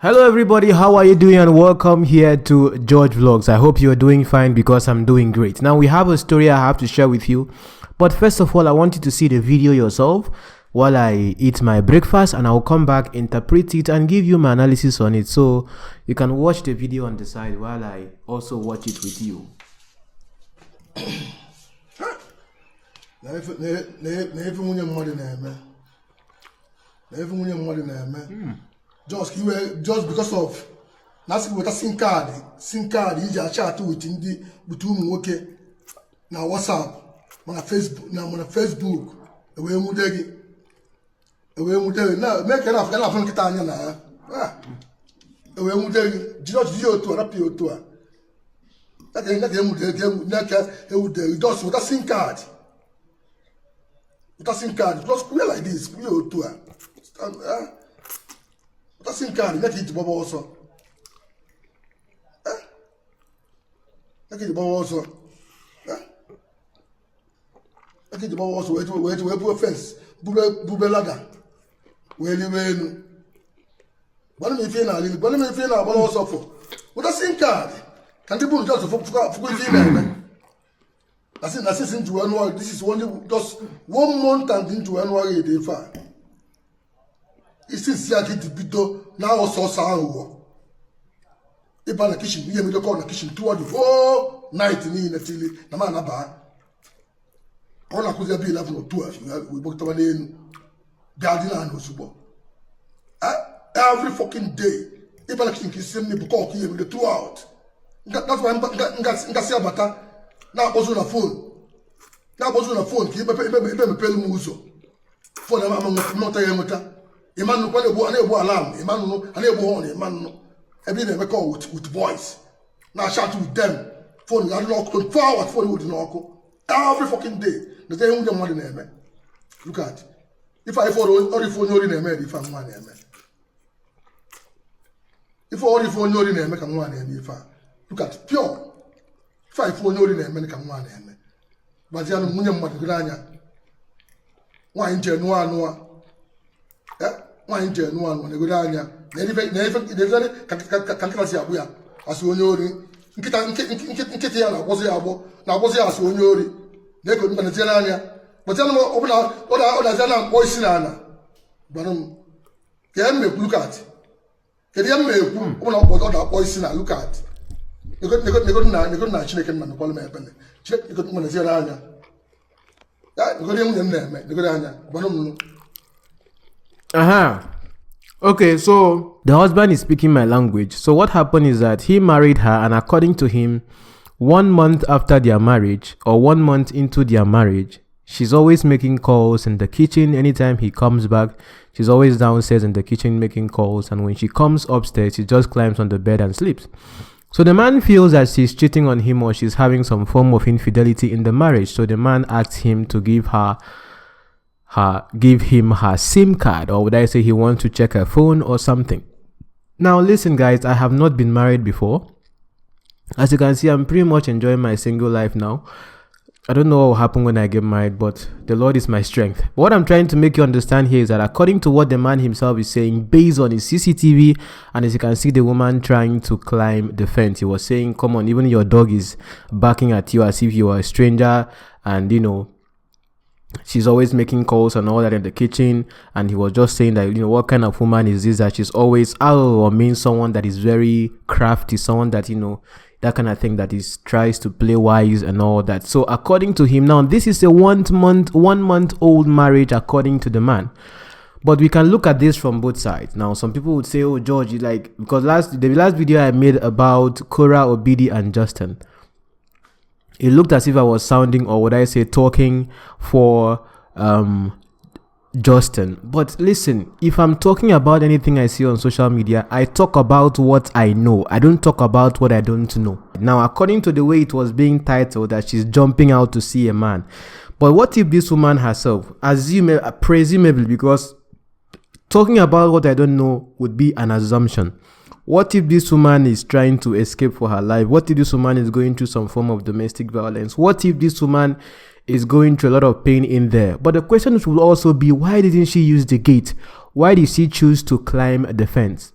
Hello everybody, how are you doing and welcome here to George Vlogs. I hope you're doing fine because I'm doing great. Now we have a story I have to share with you, but first of all I want you to see the video yourself while I eat my breakfast, and I'll come back, interpret it and give you my analysis on it, so you can watch the video on the side while I also watch it with you. Just because of Nasi with a SIM card, you just chat with Indi between okay now WhatsApp, on Facebook, now on Facebook, away Mudegi, now make enough from Catania now. Away Mudegi, just you to a rapio to her. That just with a SIM card. With a SIM card, just queer like this, you to her. That SIM card, let it bubble also. Let it bubble also. Let it bubble also. Wait to a fence. Bubelaga. Where you win. What do you feel now? What do you feel now? What also for? With a SIM card. Can you put just for female? That's into January. This is only just 1 month and into January. They far. It's sincere to be done now also sound. If I'm in the kitchen, you may call the kitchen toward the whole night in the chili, the man about. All I could be 11 or 12. We booked our name, Guardian and Osubo. Every fucking day, if I'm in the kitchen, send me book here with the 2 out. That's why I'm going bata. Now I was on the phone. Now I was on the phone. Keep a pale muso. For them, I'm not a Emmanuel, when they go alarm, Emmanuel, and they go on, Emmanuel. Every day they call with voice. Now I shout with them. Phone, I knock 4 hours for you to knock. Every fucking day. The day when you're more than a. Look at. If I follow, or if you're in a man, if I'm one man. If all if you're in a man, I'm one if I. Look at pure. If I follow in a man, I'm one man. But you're not Grania. Why in January? Why in January when they go down here? Never can't see a weir. As you know, Nkitiana was the abo, now was the as you know. They couldn't be Zenania. But tell them open out other Zana Oisinana. But can look at. Can you open up what other Oisina look at? They couldn't not chicken and Parliament. Check the good one as Zenania. That good young name, the good Anya. Okay, so the husband is speaking my language. So what happened is that he married her, and according to him, 1 month after their marriage or 1 month into their marriage, she's always making calls in the kitchen. Anytime he comes back, she's always downstairs in the kitchen making calls, and when she comes upstairs, she just climbs on the bed and sleeps. So the man feels that she's cheating on him or she's having some form of infidelity in the marriage. So the man asks him to give him her SIM card, or would I say he wants to check her phone or something. Now listen guys, I have not been married before. As you can see, I'm pretty much enjoying my single life now. I don't know what will happen when I get married, but the Lord is my strength. What I'm trying to make you understand here is that according to what the man himself is saying, based on his CCTV, and as you can see the woman trying to climb the fence, he was saying, come on, even your dog is barking at you as if you are a stranger, and you know, she's always making calls and all that in the kitchen. And he was just saying that, you know, what kind of woman is this, that she's always out, or means someone that is very crafty, someone that, you know, that kind of thing, that is tries to play wise and all that. So according to him, now this is a 1 month old marriage according to the man. But we can look at this from both sides. Now some people would say, oh George, you like, because the last video I made about Cora, Obidi and Justin, it looked as if I was sounding, or would I say talking for Justin. But listen, if I'm talking about anything I see on social media, I talk about what I know. I don't talk about what I don't know. Now, according to the way it was being titled, that she's jumping out to see a man. But what if this woman herself, presumably, because talking about what I don't know would be an assumption. What if this woman is trying to escape for her life? What if this woman is going through some form of domestic violence? What if this woman is going through a lot of pain in there? But the question will also be, why didn't she use the gate? Why did she choose to climb the fence?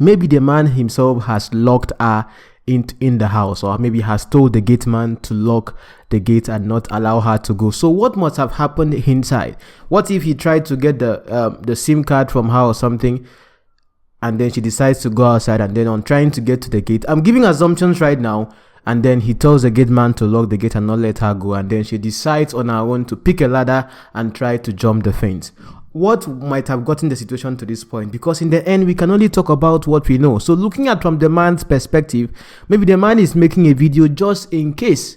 maybe the man himself has locked her in the house, or maybe has told the gate man to lock the gate and not allow her to go. So what must have happened inside? What if he tried to get the SIM card from her or something, and then she decides to go outside, and then on trying to get to the gate, I'm giving assumptions right now, and then he tells the gate man to lock the gate and not let her go, and then she decides on her own to pick a ladder and try to jump the fence. What might have gotten the situation to this point? Because in the end, we can only talk about what we know. So looking at from the man's perspective, maybe the man is making a video just in case.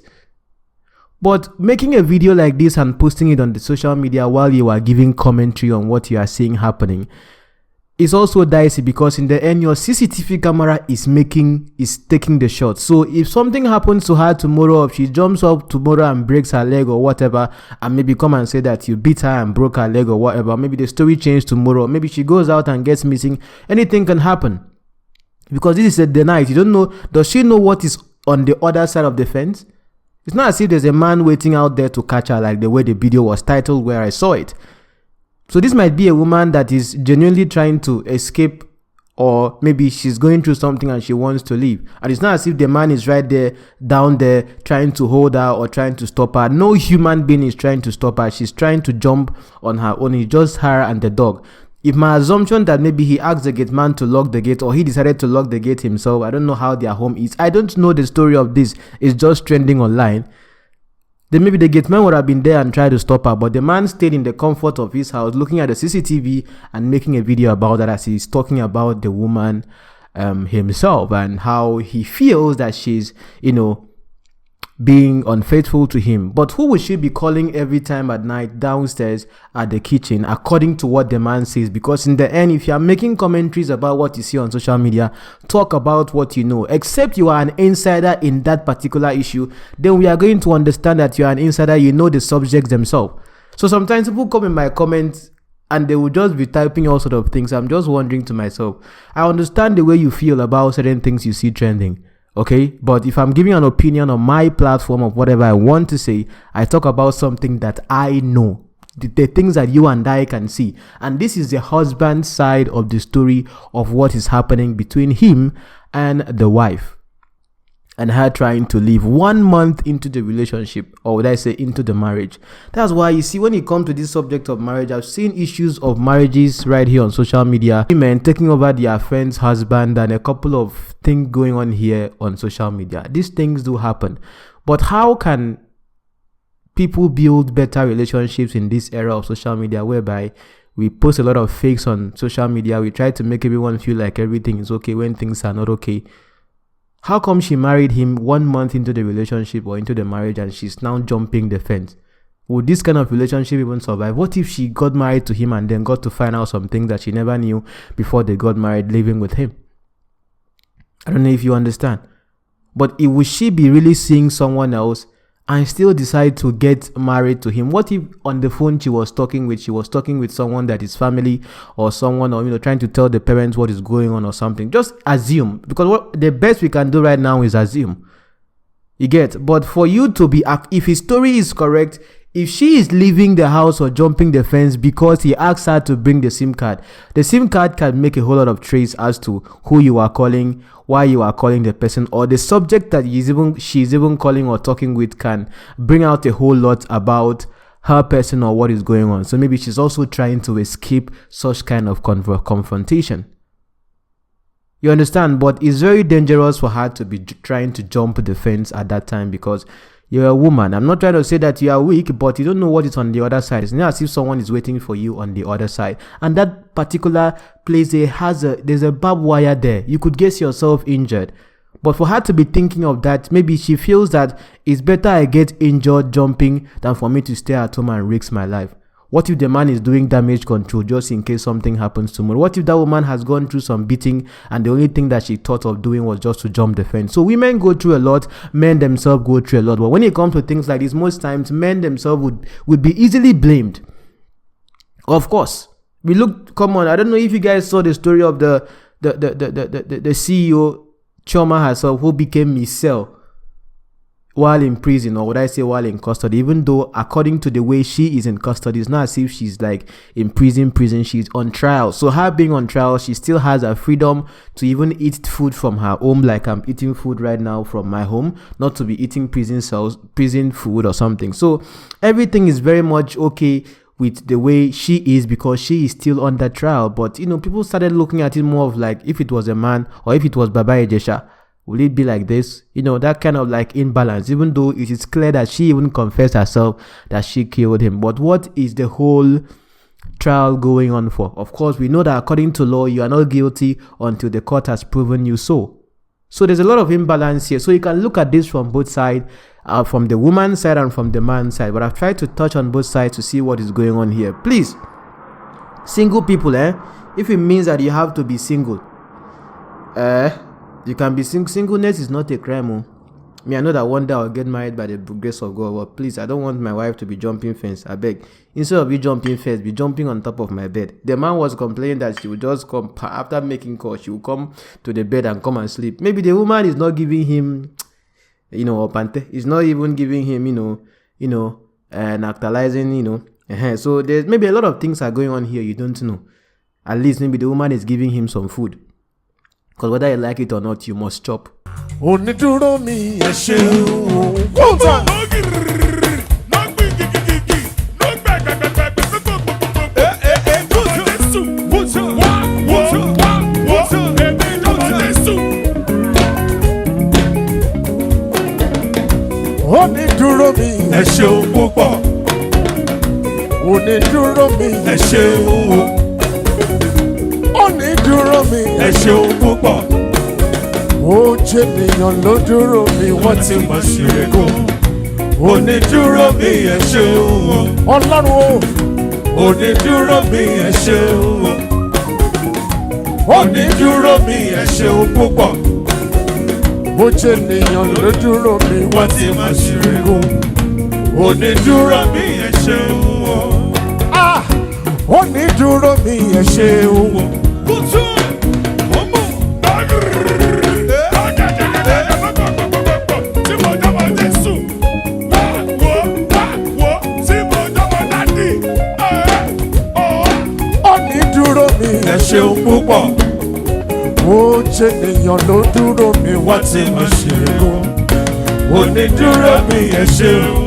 But making a video like this and posting it on the social media while you are giving commentary on what you are seeing happening is also dicey, because in the end your CCTV camera is taking the shot. So if something happens to her tomorrow, if she jumps up tomorrow and breaks her leg or whatever, and maybe come and say that you beat her and broke her leg or whatever, maybe the story changed tomorrow, maybe she goes out and gets missing, anything can happen. Because this is the night, you don't know, does she know what is on the other side of the fence? It's not as if there's a man waiting out there to catch her, like the way the video was titled where I saw it. So this might be a woman that is genuinely trying to escape, or maybe she's going through something and she wants to leave. And it's not as if the man is right there, down there, trying to hold her or trying to stop her. No human being is trying to stop her. She's trying to jump on her own. It's just her and the dog. If my assumption that maybe he asked the gate man to lock the gate, or he decided to lock the gate himself, I don't know how their home is. I don't know the story of this. It's just trending online. Then maybe the gate man would have been there and tried to stop her, but the man stayed in the comfort of his house looking at the CCTV and making a video about that, as he's talking about the woman himself and how he feels that she's, being unfaithful to him. But who would she be calling every time at night downstairs at the kitchen, according to what the man says? Because in the end, if you are making commentaries about what you see on social media, talk about what you know. Except you are an insider in that particular issue, then we are going to understand that you are an insider, you know the subjects themselves. So sometimes people come in my comments and they will just be typing all sort of things. I'm just wondering to myself, I understand the way you feel about certain things you see trending. Okay, but if I'm giving an opinion on my platform of whatever I want to say, I talk about something that I know, the things that you and I can see. And this is the husband's side of the story of what is happening between him and the wife, and her trying to leave 1 month into the relationship, or would I say into the marriage. That's why you see, when it comes to this subject of marriage, I've seen issues of marriages right here on social media, women taking over their friend's husband, and a couple of things going on here on social media. These things do happen, but how can people build better relationships in this era of social media, whereby we post a lot of fakes on social media, we try to make everyone feel like everything is okay when things are not okay? How come she married him 1 month into the relationship or into the marriage, and she's now jumping the fence? Would this kind of relationship even survive? What if she got married to him and then got to find out some things that she never knew before they got married, living with him? I don't know if you understand. But would she be really seeing someone else and still decide to get married to him? What if on the phone she was talking with someone that is family, or someone, or trying to tell the parents what is going on or something? Just assume, because the best we can do right now is assume. You get? But for you to be, if his story is correct, if she is leaving the house or jumping the fence because he asked her to bring the SIM card can make a whole lot of trace as to who you are calling, why you are calling the person, or the subject that she's even calling or talking with can bring out a whole lot about her person or what is going on. So maybe she's also trying to escape such kind of confrontation. You understand? But it's very dangerous for her to be trying to jump the fence at that time, because you're a woman. I'm not trying to say that you are weak, but you don't know what is on the other side. It's not as if someone is waiting for you on the other side. And that particular place, there's a barbed wire there. You could get yourself injured. But for her to be thinking of that, maybe she feels that it's better I get injured jumping than for me to stay at home and risk my life. What if the man is doing damage control just in case something happens tomorrow? What if that woman has gone through some beating and the only thing that she thought of doing was just to jump the fence? So women go through a lot, men themselves go through a lot. But when it comes to things like this, most times men themselves would be easily blamed. Of course, come on, I don't know if you guys saw the story of the CEO, Choma herself, who became Michelle. while in prison, or would I say while in custody, even though according to the way she is in custody, it's not as if she's like in prison, she's on trial. So her being on trial, she still has a freedom to even eat food from her home, like I'm eating food right now from my home, not to be eating prison food or something. So everything is very much okay with the way she is, because she is still under trial. But people started looking at it more of like, if it was a man or if it was Baba Ejesha, will it be like this? That kind of like imbalance, even though it is clear that she even confessed herself that she killed him. But what is the whole trial going on for? Of course, we know that according to law, you are not guilty until the court has proven you so. So there's a lot of imbalance here. So you can look at this from both sides, from the woman's side and from the man's side. But I've tried to touch on both sides to see what is going on here. Please, single people, if it means that you have to be single, you can be singleness is not a crime. I know that one day I'll get married by the grace of God, but please, I don't want my wife to be jumping fence. I beg. Instead of you jumping fence, be jumping on top of my bed. The man was complaining that she would just come after making call. She would come to the bed and come and sleep. Maybe the woman is not giving him, opante. It's not even giving him, and actualizing, So there's maybe a lot of things are going on here you don't know. At least maybe the woman is giving him some food. Because whether you like it or not, you must chop. Onídúró mi ẹ ṣeun. One time. Onídúró mi ẹ ṣeun púpọ̀. Onídúró mi ẹ ṣeun. Onídúró mi ẹ ṣeun púpọ̀. Ó jẹ́ ènìyàn ló dúró mi, wọ́n ti mọ̀ sí ẹ̀kọ́. Onídúró mi ẹ ṣeun. Ọlọ́run o. Onídúró mi ẹ ṣeun. Onídúró mi ẹ ṣeun púpọ̀. Ó jẹ́ ènìyàn ló dúró mi, wọ́n ti mọ̀ sí ẹ̀kọ́. Onídúró mi ẹ ṣeun. Onídúró mi ẹ ṣeun. Ẹ ṣeun púpọ̀. Ó jẹ́ ènìyàn ló dúró mi, wọ́n ti mọ̀ ṣe é kó. Onídúró mi ẹ ṣeun.